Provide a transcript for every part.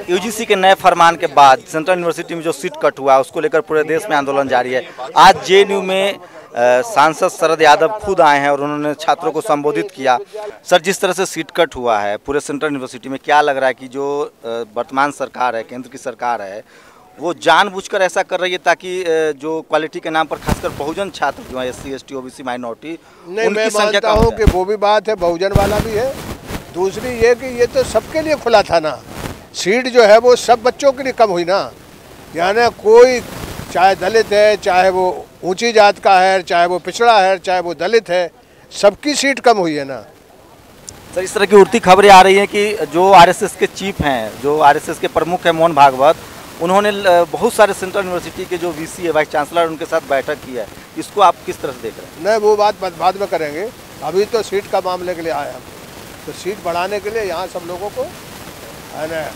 UGC के नए फरमान के बाद सेंट्रल यूनिवर्सिटी में जो सीट कट हुआ उसको लेकर पूरे देश में आंदोलन जारी है। आज जेएनयू में सांसद शरद यादव खुद आए हैं और उन्होंने छात्रों को संबोधित किया। सर, जिस तरह से सीट कट हुआ है पूरे सेंट्रल यूनिवर्सिटी में, क्या लग रहा है कि जो वर्तमान सरकार है, केंद्र की सरकार है, वो जानबूझकर ऐसा कर रही है ताकि जो क्वालिटी के नाम पर खासकर बहुजन छात्र जो है, SC ST OBC माइनॉरिटी, नहीं, मैं मानता हूँ कि वो भी बात है, बहुजन वाला भी है। दूसरी ये कि ये तो सबके लिए खुला था ना, सीट जो है वो सब बच्चों के लिए कम हुई ना। यानी कोई चाहे दलित है, चाहे वो ऊंची जात का है, चाहे वो पिछड़ा है, चाहे वो दलित है, सबकी सीट कम हुई है ना। सर, इस तरह की उड़ती खबरें आ रही हैं कि जो RSS के चीफ हैं, जो RSS के प्रमुख हैं मोहन भागवत, उन्होंने बहुत सारे सेंट्रल यूनिवर्सिटी के जो VC है, वाइस चांसलर, उनके साथ बैठक की है। इसको आप किस तरह से देख रहे हैं? नहीं, वो बात बाद में करेंगे। अभी तो सीट का मामले के लिए आए हम, तो सीट बढ़ाने के लिए यहाँ सब लोगों को है ना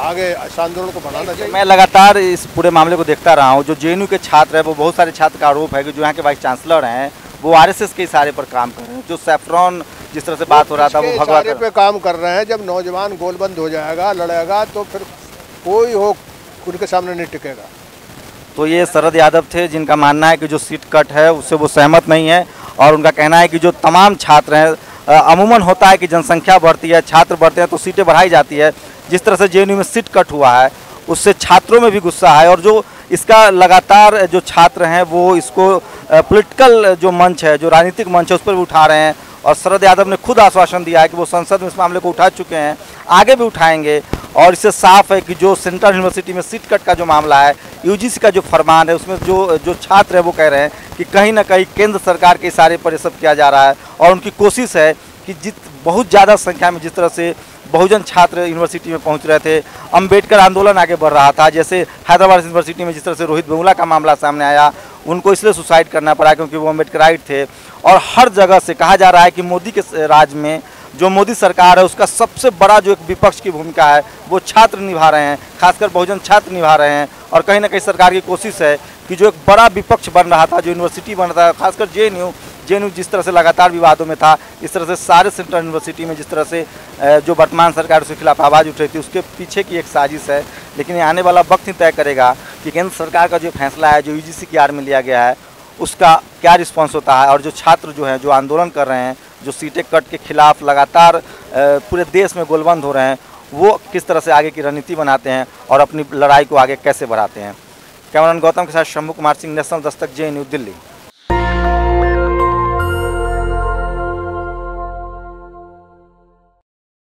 आगे आंदोलन को बढ़ाना चाहिए। मैं लगातार इस पूरे मामले को देखता रहा हूँ। जो जेएनयू के छात्र हैं, वो बहुत सारे छात्र का आरोप है कि जो यहाँ के वाइस चांसलर हैं वो RSS के इशारे पर काम कर रहे हैं। जो सैफरॉन जिस तरह से बात हो रहा था, वो भगवा पे काम कर रहे हैं। जब नौजवान गोलबंद हो जाएगा, लड़ेगा, तो फिर कोई हो उनके सामने नहीं टिकेगा। तो ये शरद यादव थे, जिनका मानना है कि जो सीट कट है उससे वो सहमत नहीं है, और उनका कहना है कि जो तमाम छात्र हैं, अमूमन होता है कि जनसंख्या बढ़ती है, छात्र बढ़ते हैं तो सीटें बढ़ाई जाती है। जिस तरह से जेएनयू में सीट कट हुआ है उससे छात्रों में भी गुस्सा है, और जो इसका लगातार जो छात्र हैं वो इसको पॉलिटिकल जो मंच है, जो राजनीतिक मंच है, उस पर भी उठा रहे हैं। और शरद यादव ने खुद आश्वासन दिया है कि वो संसद में इस मामले को उठा चुके हैं, आगे भी उठाएंगे। और इससे साफ है कि जो सेंट्रल यूनिवर्सिटी में सीट कट का जो मामला है, यूजीसी का जो फरमान है, उसमें जो छात्र है वो कह रहे हैं कि कहीं ना कहीं केंद्र सरकार के इशारे पर ये सब किया जा रहा है। और उनकी कोशिश है कि बहुत ज़्यादा संख्या में जिस तरह से बहुजन छात्र यूनिवर्सिटी में पहुंच रहे थे, अंबेडकर आंदोलन आगे बढ़ रहा था, जैसे हैदराबाद यूनिवर्सिटी में जिस तरह से रोहित वेमुला का मामला सामने आया, उनको इसलिए सुसाइड करना पड़ा क्योंकि वो अम्बेडकराइट थे। और हर जगह से कहा जा रहा है कि मोदी के राज में जो मोदी सरकार है उसका सबसे बड़ा जो एक विपक्ष की भूमिका है वो छात्र निभा रहे हैं, खासकर बहुजन छात्र निभा रहे हैं। और कहीं ना कहीं सरकार की कोशिश है कि जो एक बड़ा विपक्ष बन रहा था, जो यूनिवर्सिटी बन रहा था, खासकर जेएनयू जिस तरह से लगातार विवादों में था, इस तरह से सारे सेंट्रल यूनिवर्सिटी में जिस तरह से जो वर्तमान सरकार उसके खिलाफ आवाज़ उठ रही थी, उसके पीछे की एक साजिश है। लेकिन आने वाला वक्त ही तय करेगा कि केंद्र सरकार का जो फैसला है, जो यूजीसी की आड़ में लिया गया है, उसका क्या रिस्पॉन्स होता है। और जो छात्र जो हैं, जो आंदोलन कर रहे हैं, जो सीटें कट के खिलाफ लगातार पूरे देश में गोलबंद हो रहे हैं, वो किस तरह से आगे की रणनीति बनाते हैं और अपनी लड़ाई को आगे कैसे बढ़ाते हैं। कैमरामैन गौतम के साथ शंभू कुमार सिंह, नेशनल दस्तक, जेएनयू, दिल्ली।